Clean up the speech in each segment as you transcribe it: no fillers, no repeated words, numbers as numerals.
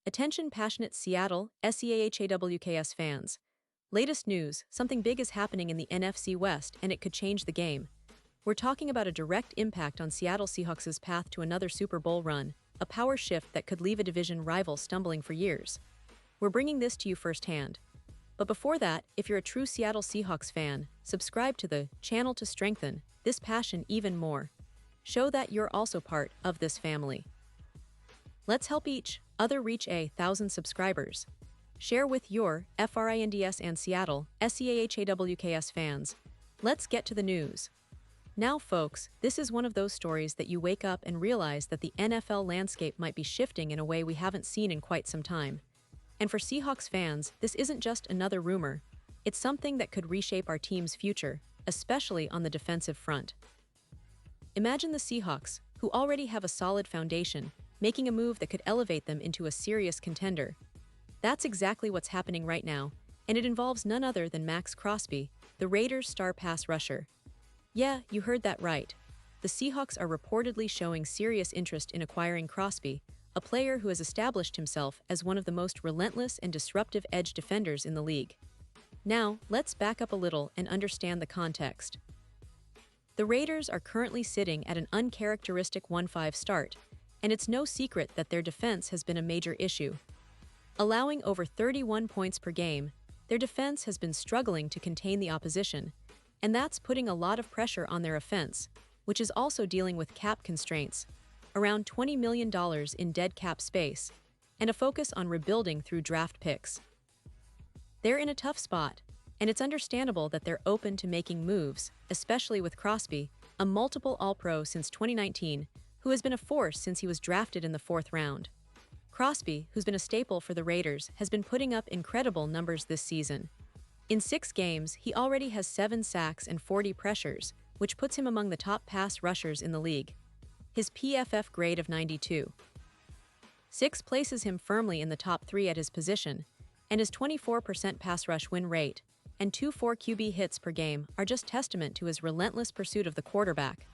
Attention passionate Seattle, SEAHAWKS fans. Latest news, something big is happening in the NFC West and it could change the game. We're talking about a direct impact on Seattle Seahawks' path to another Super Bowl run, a power shift that could leave a division rival stumbling for years. We're bringing this to you firsthand. But before that, if you're a true Seattle Seahawks fan, subscribe to the channel to strengthen this passion even more. Show that you're also part of this family. Let's help each other reach 1,000 subscribers. Share with your FRINDS and Seattle, SEAHAWKS fans. Let's get to the news. Now, folks, this is one of those stories that you wake up and realize that the NFL landscape might be shifting in a way we haven't seen in quite some time. And for Seahawks fans, this isn't just another rumor. It's something that could reshape our team's future, especially on the defensive front. Imagine the Seahawks, who already have a solid foundation, making a move that could elevate them into a serious contender. That's exactly what's happening right now, and it involves none other than Max Crosby, the Raiders' star pass rusher. Yeah, you heard that right. The Seahawks are reportedly showing serious interest in acquiring Crosby, a player who has established himself as one of the most relentless and disruptive edge defenders in the league. Now, let's back up a little and understand the context. The Raiders are currently sitting at an uncharacteristic 1-5 start, and it's no secret that their defense has been a major issue. Allowing over 31 points per game, their defense has been struggling to contain the opposition, and that's putting a lot of pressure on their offense, which is also dealing with cap constraints, around $20 million in dead cap space, and a focus on rebuilding through draft picks. They're in a tough spot, and it's understandable that they're open to making moves, especially with Crosby, a multiple All-Pro since 2019, who has been a force since he was drafted in the 4th round. Crosby, who's been a staple for the Raiders, has been putting up incredible numbers this season. In 6 games, he already has 7 sacks and 40 pressures, which puts him among the top pass rushers in the league. His PFF grade of 92.6 places him firmly in the top 3 at his position, and his 24% pass rush win rate and 2.4 QB hits per game are just testament to his relentless pursuit of the quarterback.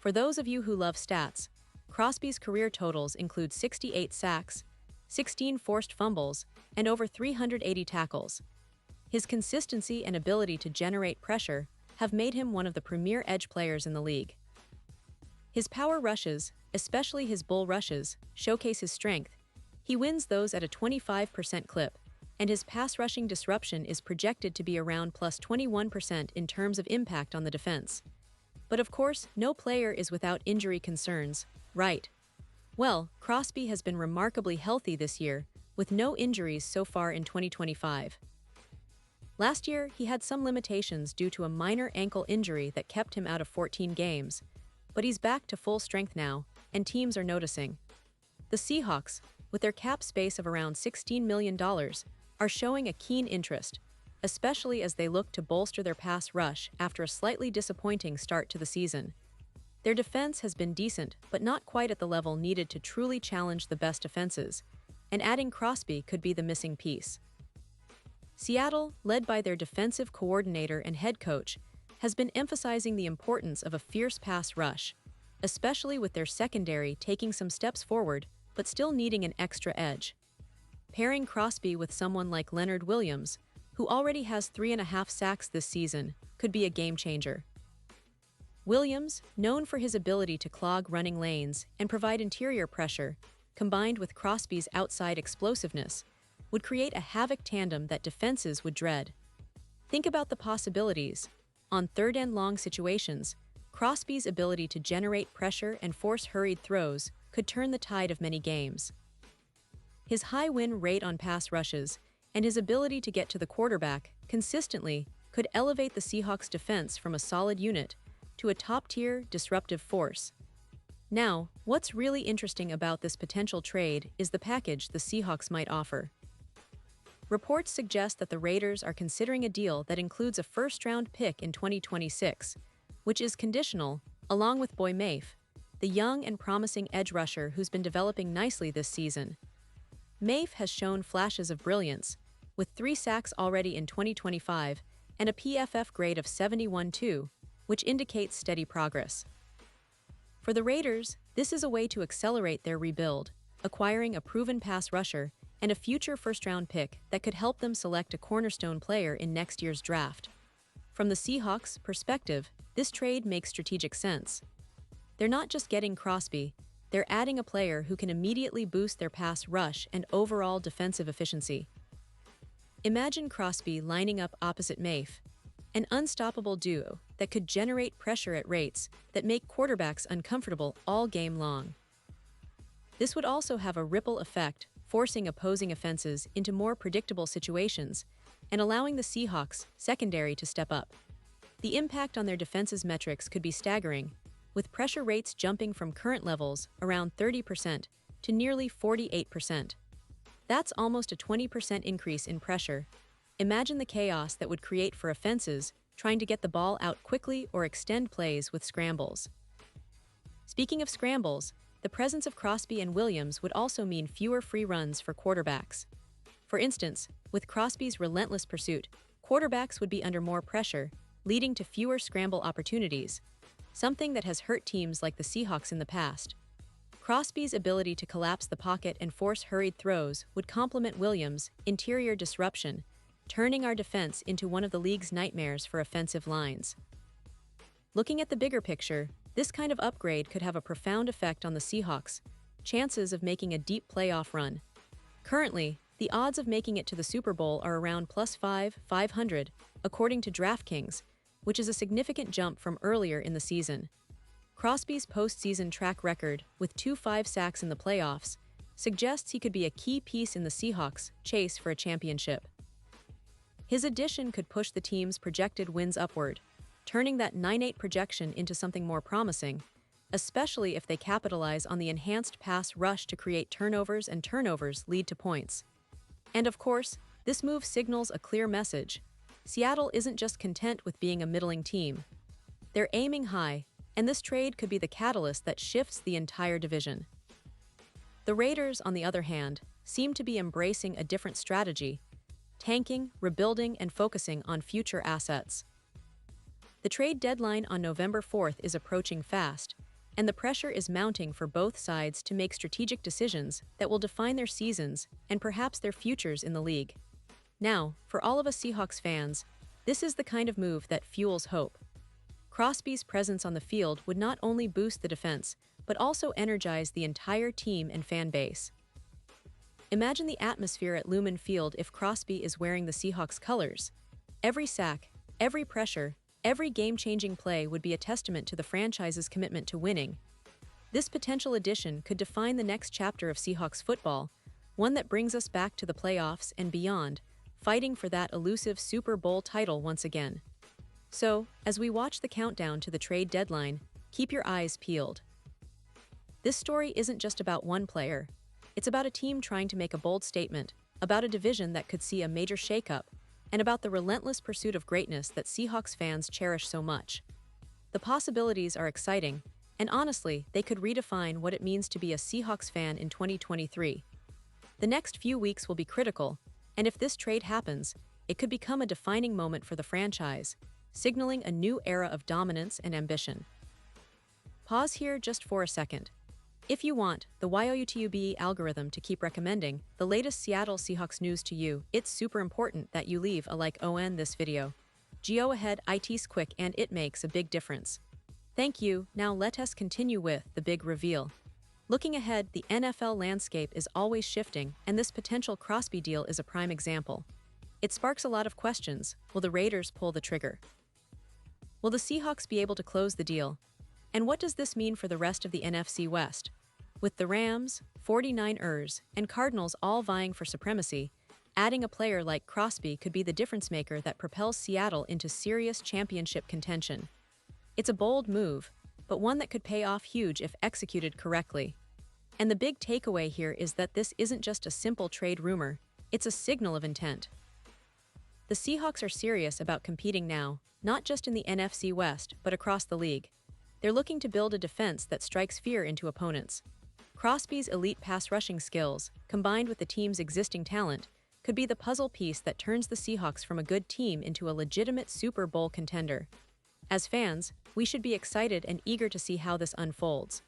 For those of you who love stats, Crosby's career totals include 68 sacks, 16 forced fumbles, and over 380 tackles. His consistency and ability to generate pressure have made him one of the premier edge players in the league. His power rushes, especially his bull rushes, showcase his strength. He wins those at a 25% clip, and his pass rushing disruption is projected to be around plus 21% in terms of impact on the defense. But of course, no player is without injury concerns, right? Well, Crosby has been remarkably healthy this year, with no injuries so far in 2025. Last year, he had some limitations due to a minor ankle injury that kept him out of 14 games, but he's back to full strength now, and teams are noticing. The Seahawks, with their cap space of around $16 million, are showing a keen interest, especially as they look to bolster their pass rush after a slightly disappointing start to the season. Their defense has been decent, but not quite at the level needed to truly challenge the best offenses, and adding Crosby could be the missing piece. Seattle, led by their defensive coordinator and head coach, has been emphasizing the importance of a fierce pass rush, especially with their secondary taking some steps forward but still needing an extra edge. Pairing Crosby with someone like Leonard Williams, who already has 3.5 sacks this season, could be a game-changer. Williams, known for his ability to clog running lanes and provide interior pressure, combined with Crosby's outside explosiveness, would create a havoc tandem that defenses would dread. Think about the possibilities. On third and long situations, Crosby's ability to generate pressure and force hurried throws could turn the tide of many games. His high win rate on pass rushes and his ability to get to the quarterback consistently could elevate the Seahawks' defense from a solid unit to a top-tier, disruptive force. Now, what's really interesting about this potential trade is the package the Seahawks might offer. Reports suggest that the Raiders are considering a deal that includes a first-round pick in 2026, which is conditional, along with Boy Mafe, the young and promising edge rusher who's been developing nicely this season. Mafe has shown flashes of brilliance, with 3 sacks already in 2025 and a PFF grade of 71.2, which indicates steady progress. For the Raiders, this is a way to accelerate their rebuild, acquiring a proven pass rusher and a future first-round pick that could help them select a cornerstone player in next year's draft. From the Seahawks' perspective, this trade makes strategic sense. They're not just getting Crosby, they're adding a player who can immediately boost their pass rush and overall defensive efficiency. Imagine Crosby lining up opposite Mafe, an unstoppable duo that could generate pressure at rates that make quarterbacks uncomfortable all game long. This would also have a ripple effect, forcing opposing offenses into more predictable situations and allowing the Seahawks' secondary to step up. The impact on their defense's metrics could be staggering, with pressure rates jumping from current levels around 30% to nearly 48%. That's almost a 20% increase in pressure. Imagine the chaos that would create for offenses trying to get the ball out quickly or extend plays with scrambles. Speaking of scrambles, the presence of Crosby and Williams would also mean fewer free runs for quarterbacks. For instance, with Crosby's relentless pursuit, quarterbacks would be under more pressure, leading to fewer scramble opportunities, something that has hurt teams like the Seahawks in the past. Crosby's ability to collapse the pocket and force hurried throws would complement Williams' interior disruption, turning our defense into one of the league's nightmares for offensive lines. Looking at the bigger picture, this kind of upgrade could have a profound effect on the Seahawks' chances of making a deep playoff run. Currently, the odds of making it to the Super Bowl are around +500, according to DraftKings, which is a significant jump from earlier in the season. Crosby's postseason track record, with 5 sacks in the playoffs, suggests he could be a key piece in the Seahawks' chase for a championship. His addition could push the team's projected wins upward, turning that 9-8 projection into something more promising, especially if they capitalize on the enhanced pass rush to create turnovers and turnovers lead to points. And of course, this move signals a clear message. Seattle isn't just content with being a middling team. They're aiming high, and this trade could be the catalyst that shifts the entire division. The Raiders, on the other hand, seem to be embracing a different strategy, tanking, rebuilding, and focusing on future assets. The trade deadline on November 4th is approaching fast, and the pressure is mounting for both sides to make strategic decisions that will define their seasons and perhaps their futures in the league. Now, for all of us Seahawks fans, this is the kind of move that fuels hope. Crosby's presence on the field would not only boost the defense, but also energize the entire team and fan base. Imagine the atmosphere at Lumen Field if Crosby is wearing the Seahawks colors. Every sack, every pressure, every game-changing play would be a testament to the franchise's commitment to winning. This potential addition could define the next chapter of Seahawks football, one that brings us back to the playoffs and beyond, fighting for that elusive Super Bowl title once again. So, as we watch the countdown to the trade deadline, keep your eyes peeled. This story isn't just about one player. It's about a team trying to make a bold statement, about a division that could see a major shakeup, and about the relentless pursuit of greatness that Seahawks fans cherish so much. The possibilities are exciting, and honestly, they could redefine what it means to be a Seahawks fan in 2023. The next few weeks will be critical, and if this trade happens, it could become a defining moment for the franchise, signaling a new era of dominance and ambition. Pause here just for a second. If you want the YOUTUBE algorithm to keep recommending the latest Seattle Seahawks news to you, it's super important that you leave a like on this video. Go ahead, it's quick and it makes a big difference. Thank you. Now let us continue with the big reveal. Looking ahead, the NFL landscape is always shifting, and this potential Crosby deal is a prime example. It sparks a lot of questions. Will the Raiders pull the trigger? Will the Seahawks be able to close the deal? And what does this mean for the rest of the NFC West? With the Rams, 49ers, and Cardinals all vying for supremacy, adding a player like Crosby could be the difference maker that propels Seattle into serious championship contention. It's a bold move, but one that could pay off huge if executed correctly. And the big takeaway here is that this isn't just a simple trade rumor, it's a signal of intent. The Seahawks are serious about competing now, not just in the NFC West, but across the league. They're looking to build a defense that strikes fear into opponents. Crosby's elite pass rushing skills, combined with the team's existing talent, could be the puzzle piece that turns the Seahawks from a good team into a legitimate Super Bowl contender. As fans, we should be excited and eager to see how this unfolds.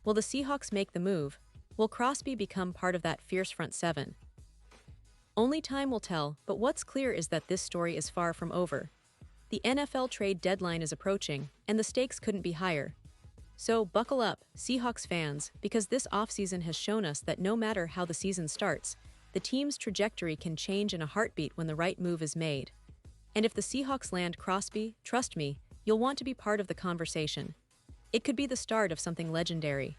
Will the Seahawks make the move? Will Crosby become part of that fierce front seven? Only time will tell, but what's clear is that this story is far from over. The NFL trade deadline is approaching, and the stakes couldn't be higher. So buckle up, Seahawks fans, because this offseason has shown us that no matter how the season starts, the team's trajectory can change in a heartbeat when the right move is made. And if the Seahawks land Crosby, trust me, you'll want to be part of the conversation. It could be the start of something legendary.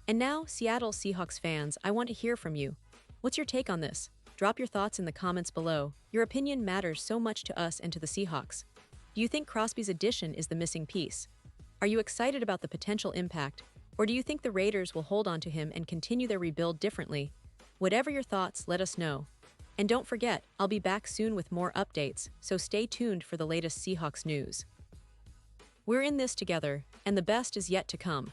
And now, Seattle Seahawks fans, I want to hear from you. What's your take on this? Drop your thoughts in the comments below. Your opinion matters so much to us and to the Seahawks. Do you think Crosby's addition is the missing piece? Are you excited about the potential impact, or do you think the Raiders will hold on to him and continue their rebuild differently? Whatever your thoughts, let us know. And don't forget, I'll be back soon with more updates, so stay tuned for the latest Seahawks news. We're in this together, and the best is yet to come.